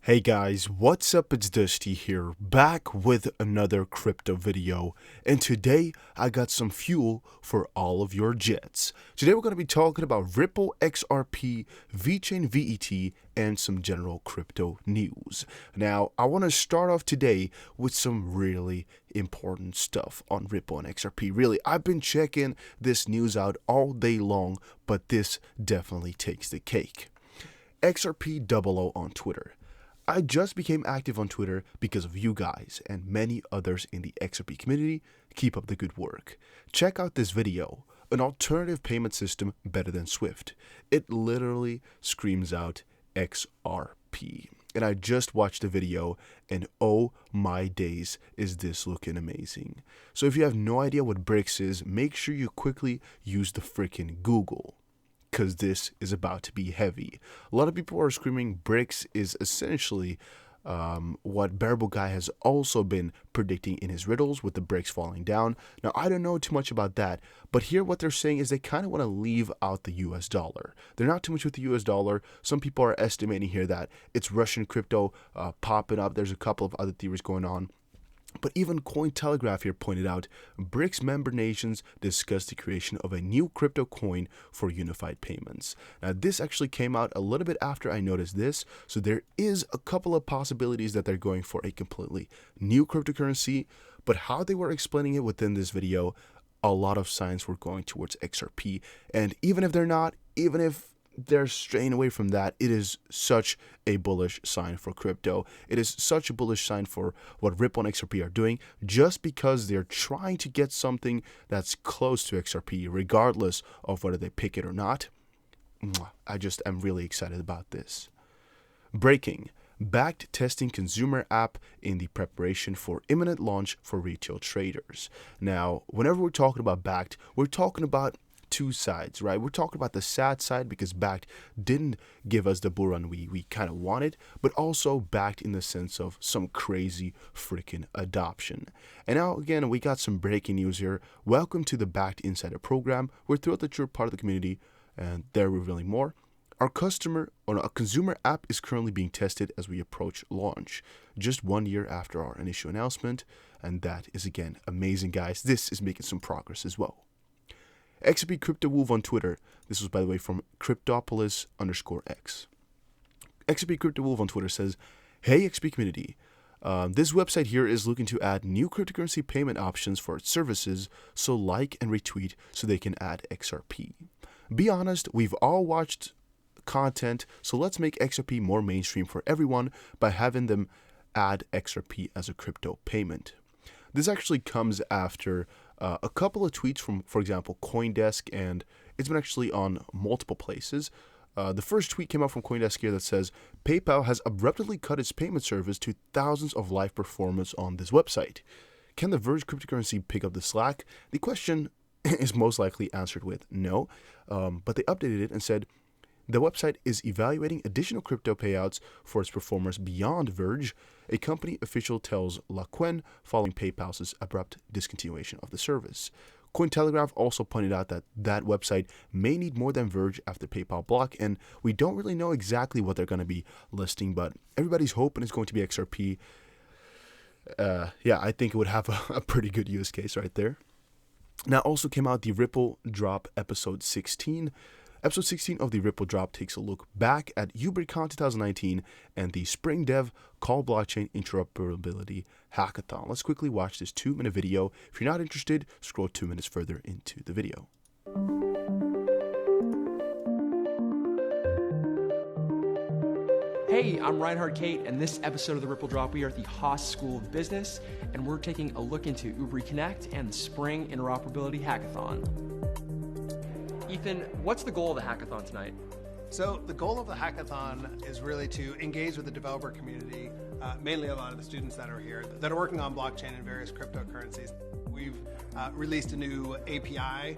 Hey guys, what's up? It's Dusty here, back with another crypto video, and today I got some fuel for all of your jets. Today we're going to be talking about Ripple, XRP, Vechain, VET, and some general crypto news. Now, I want to start off today with some really important stuff on Ripple and XRP. Really, I've been checking this news out all day long, but this definitely takes the cake. XRP00 on Twitter. I just became active on Twitter because of you guys and many others in the XRP community. Keep up the good work. Check out this video, an alternative payment system better than Swift. It literally screams out XRP. And I just watched the video and oh my days, is this looking amazing. So if you have no idea what BRICS is, make sure you quickly use the freaking Google, because this is about to be heavy. A lot of people are screaming BRICS is essentially what Bearable Guy has also been predicting in his riddles with the BRICS falling down. Now, I don't know too much about that, but here what they're saying is they kind of want to leave out the US dollar. They're not too much with the US dollar. Some people are estimating here that it's Russian crypto popping up. There's a couple of other theories going on. But even Cointelegraph here pointed out, BRICS member nations discussed the creation of a new crypto coin for unified payments. Now, this actually came out a little bit after I noticed this, so there is a couple of possibilities that they're going for a completely new cryptocurrency, but how they were explaining it within this video, a lot of signs were going towards XRP, and even if they're not, even if they're straying away from that, it is such a bullish sign for crypto. It is such a bullish sign for what Ripple and XRP are doing, just because they're trying to get something that's close to XRP, regardless of whether they pick it or not. I just am really excited about this. Breaking. Bakkt testing consumer app in the preparation for imminent launch for retail traders. Now, whenever we're talking about Bakkt, we're talking about two sides, right? We're talking about the sad side because Bakkt didn't give us the bull run we kind of wanted, but also Bakkt in the sense of some crazy freaking adoption. And now again, we got some breaking news here. Welcome to the Bakkt Insider Program. We're thrilled that you're part of the community, and they're revealing more. Our consumer app is currently being tested as we approach launch, just 1 year after our initial announcement, and that is again amazing, guys. This is making some progress as well. XRP Crypto Wolf on Twitter. This was, by the way, from Cryptopolis_X. XRP Crypto Wolf on Twitter says, "Hey XP community, this website here is looking to add new cryptocurrency payment options for its services, so like and retweet so they can add XRP. Be honest, we've all watched content, so let's make XRP more mainstream for everyone by having them add XRP as a crypto payment." This actually comes after a couple of tweets from, for example, CoinDesk, and it's been actually on multiple places. The first tweet came out from CoinDesk here that says, PayPal has abruptly cut its payment service to thousands of live performers on this website. Can the Verge cryptocurrency pick up the slack? The question is most likely answered with no, but they updated it and said, the website is evaluating additional crypto payouts for its performers beyond Verge, a company official tells Vechain following PayPal's abrupt discontinuation of the service. Cointelegraph also pointed out that that website may need more than Verge after PayPal block, and we don't really know exactly what they're going to be listing, but everybody's hoping it's going to be XRP. Yeah, I think it would have a pretty good use case right there. Now also came out the Ripple Drop episode 16. Episode 16 of the Ripple Drop takes a look back at BRICS 2019 and the Spring Dev Call Blockchain Interoperability Hackathon. Let's quickly watch this 2-minute video. If you're not interested, scroll 2 minutes further into the video. Hey, I'm Reinhard Kate, and this episode of the Ripple Drop, we are at the Haas School of Business, and we're taking a look into Connect and the Spring Interoperability Hackathon. Ethan, what's the goal of the hackathon tonight? So the goal of the hackathon is really to engage with the developer community, mainly a lot of the students that are here that are working on blockchain and various cryptocurrencies. We've released a new API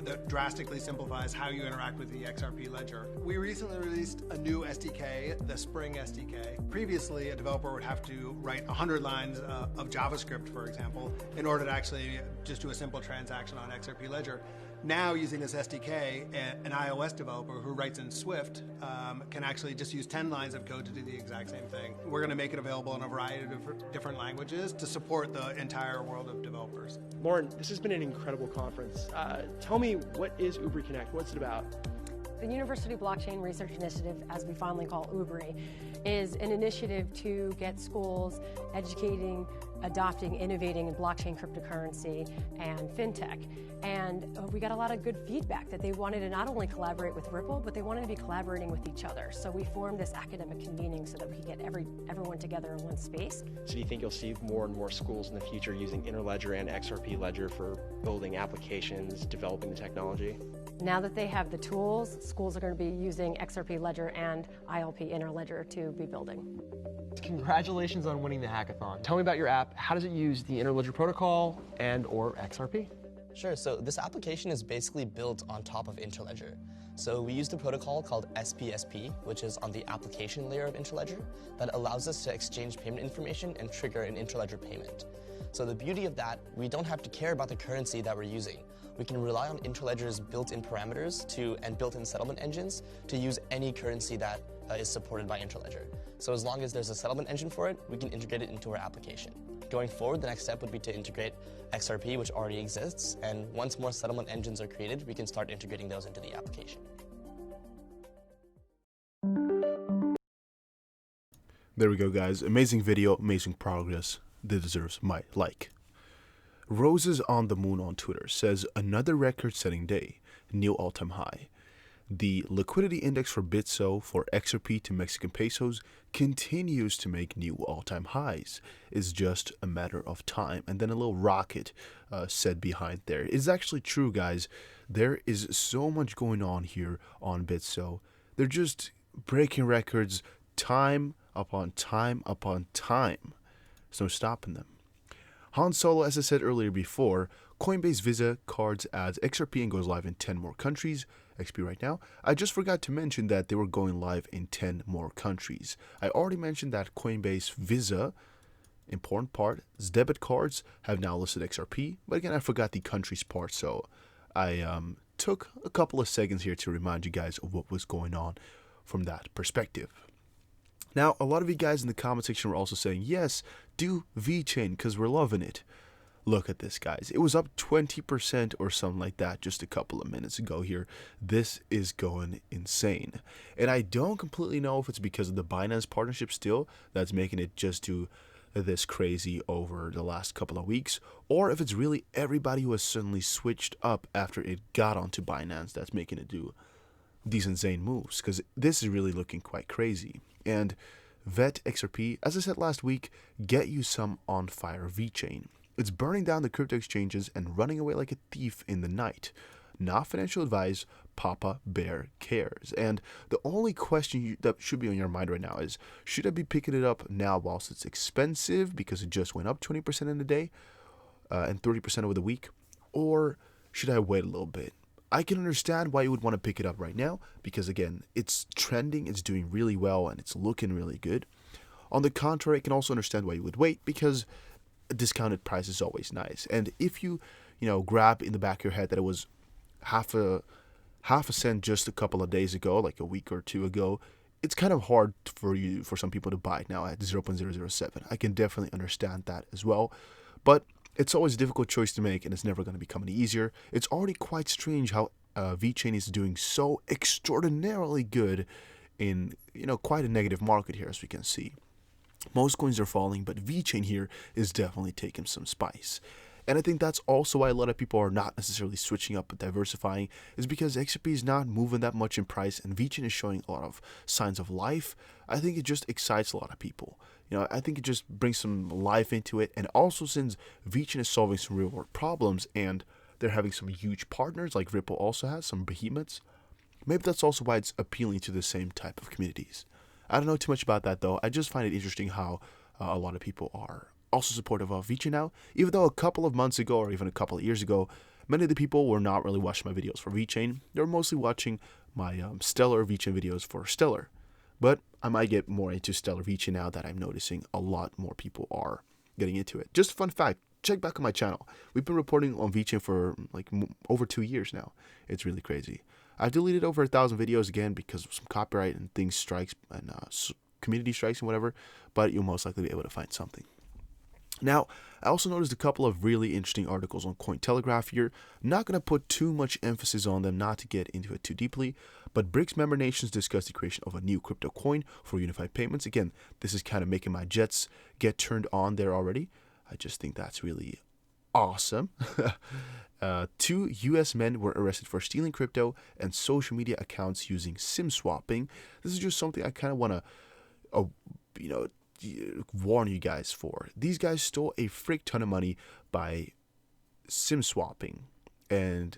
that drastically simplifies how you interact with the XRP ledger. We recently released a new SDK, the Spring SDK. Previously, a developer would have to write 100 lines of JavaScript, for example, in order to actually just do a simple transaction on XRP ledger. Now, using this SDK, an iOS developer who writes in Swift can actually just use 10 lines of code to do the exact same thing. We're going to make it available in a variety of different languages to support the entire world of developers. Lauren, this has been an incredible conference. Tell me, what is UBRIConnect? What's it about? The University Blockchain Research Initiative, as we fondly call UBRI, is an initiative to get schools educating, adopting, innovating in blockchain cryptocurrency and fintech. And we got a lot of good feedback that they wanted to not only collaborate with Ripple, but they wanted to be collaborating with each other. So we formed this academic convening so that we could get everyone together in one space. So do you think you'll see more and more schools in the future using Interledger and XRP Ledger for building applications, developing the technology? Now that they have the tools, schools are going to be using XRP Ledger and ILP Interledger to be building. Congratulations on winning the hackathon. Tell me about your app. How does it use the Interledger protocol and or XRP? Sure, so this application is basically built on top of Interledger. So we use the protocol called SPSP, which is on the application layer of Interledger, that allows us to exchange payment information and trigger an Interledger payment. So the beauty of that, we don't have to care about the currency that we're using. We can rely on Interledger's built-in parameters and built-in settlement engines to use any currency that is supported by Interledger. So as long as there's a settlement engine for it, we can integrate it into our application. Going forward, the next step would be to integrate XRP, which already exists, and once more settlement engines are created, we can start integrating those into the application. There we go, guys. Amazing video, amazing progress. That deserves my like. Roses on the Moon on Twitter says, another record-setting day, new all-time high. The liquidity index for BITSO for XRP to Mexican pesos continues to make new all-time highs. It's just a matter of time. And then a little rocket said behind there. It's actually true, guys. There is so much going on here on BITSO. They're just breaking records time upon time upon time. There's no stopping them. Han Solo, as I said earlier before, Coinbase Visa cards adds XRP and goes live in 10 more countries. XP right now. I just forgot to mention that they were going live in 10 more countries. I already mentioned that Coinbase Visa, important part, its debit cards have now listed XRP, but again, I forgot the countries part, so I took a couple of seconds here to remind you guys of what was going on from that perspective. Now, a lot of you guys in the comment section were also saying, yes, do Vechain because we're loving it. Look at this, guys. It was up 20% or something like that just a couple of minutes ago here. This is going insane. And I don't completely know if it's because of the Binance partnership still that's making it just do this crazy over the last couple of weeks, or if it's really everybody who has suddenly switched up after it got onto Binance that's making it do these insane moves, because this is really looking quite crazy. And Vet XRP, as I said last week, get you some on fire Vechain. It's burning down the crypto exchanges and running away like a thief in the night. Not financial advice, Papa Bear cares. And the only question that should be on your mind right now is, should I be picking it up now whilst it's expensive because it just went up 20% in a day and 30% over the week? Or should I wait a little bit? I can understand why you would want to pick it up right now because, again, it's trending, it's doing really well, and it's looking really good. On the contrary, I can also understand why you would wait because a discounted price is always nice. And if you grab in the back of your head that it was half a cent just a couple of days ago, like a week or two ago, it's kind of hard for some people to buy it now at 0.007. I can definitely understand that as well. But it's always a difficult choice to make, and it's never going to become any easier. It's already quite strange how Vechain is doing so extraordinarily good in quite a negative market here, as we can see. Most coins are falling, but Vechain here is definitely taking some spice. And I think that's also why a lot of people are not necessarily switching up and diversifying, is because XRP is not moving that much in price and Vechain is showing a lot of signs of life. I think it just excites a lot of people. I think it just brings some life into it. And also, since Vechain is solving some real world problems and they're having some huge partners like Ripple also has, some behemoths, maybe that's also why it's appealing to the same type of communities. I don't know too much about that though. I just find it interesting how a lot of people are also supportive of Vechain now, even though a couple of months ago or even a couple of years ago, many of the people were not really watching my videos for Vechain. They were mostly watching my Stellar Vechain videos for Stellar. But I might get more into Stellar Vechain now that I'm noticing a lot more people are getting into it. Just a fun fact, check back on my channel. We've been reporting on Vechain for like over 2 years now. It's really crazy. I've deleted over 1,000 videos again because of some copyright and things strikes and community strikes and whatever, but you'll most likely be able to find something. Now, I also noticed a couple of really interesting articles on Cointelegraph here. I'm not going to put too much emphasis on them, not to get into it too deeply, but BRICS member nations discuss the creation of a new crypto coin for unified payments. Again, this is kind of making my jets get turned on there already. I just think that's really awesome. 2 US men were arrested for stealing crypto and social media accounts using SIM swapping. This is just something I kind of want to, warn you guys for. These guys stole a frick ton of money by SIM swapping, and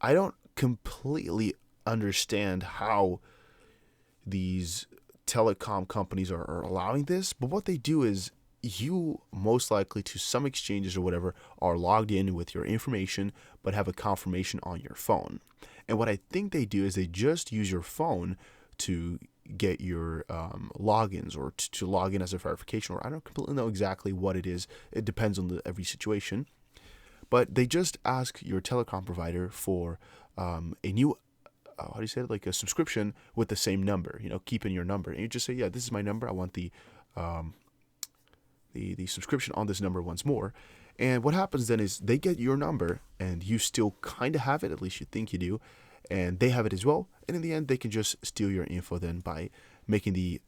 I don't completely understand how these telecom companies are allowing this, but what they do is you most likely to some exchanges or whatever are logged in with your information but have a confirmation on your phone. And what I think they do is they just use your phone to get your logins or to log in as a verification, or I don't completely know exactly what it is. It depends on every situation. But they just ask your telecom provider for a new, how do you say it, like a subscription with the same number, keeping your number. And you just say, yeah, this is my number. I want the subscription on this number once more. And what happens then is they get your number and you still kind of have it, at least you think you do, and they have it as well. And in the end, they can just steal your info then by making the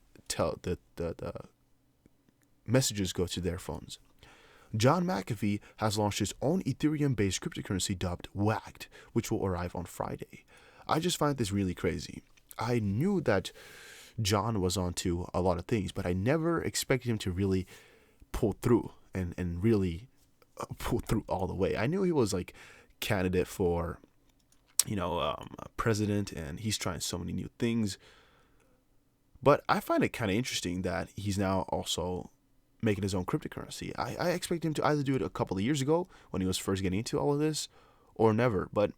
messages go to their phones. John McAfee has launched his own Ethereum-based cryptocurrency dubbed WACT, which will arrive on Friday. I just find this really crazy. I knew that John was onto a lot of things, but I never expected him to really pull through and really pull through all the way. I knew he was like candidate for president, and he's trying so many new things, but I find it kind of interesting that he's now also making his own cryptocurrency. I expect him to either do it a couple of years ago when he was first getting into all of this, or never, but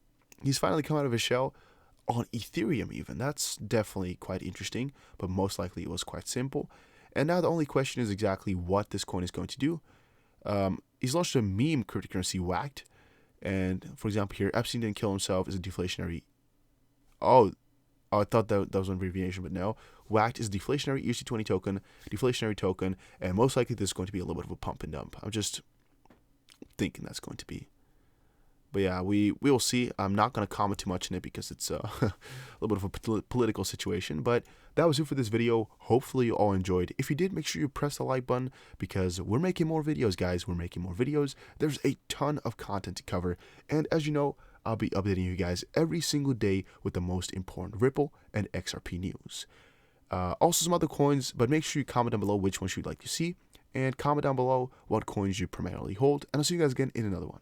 he's finally come out of his shell on Ethereum even. That's definitely quite interesting, but most likely it was quite simple. And now the only question is exactly what this coin is going to do. He's launched a meme cryptocurrency, WACT. And for example here, Epstein didn't kill himself is a deflationary. Oh, I thought that was an abbreviation, but no. WACT is a deflationary ERC20 token, and most likely this is going to be a little bit of a pump and dump. I'm just thinking that's going to be. But yeah, we will see. I'm not going to comment too much on it because it's a little bit of a political situation. But that was it for this video. Hopefully you all enjoyed. If you did, make sure you press the like button because we're making more videos, guys. We're making more videos. There's a ton of content to cover. And as you know, I'll be updating you guys every single day with the most important Ripple and XRP news. Also some other coins, but make sure you comment down below which ones you'd like to see. And comment down below what coins you primarily hold. And I'll see you guys again in another one.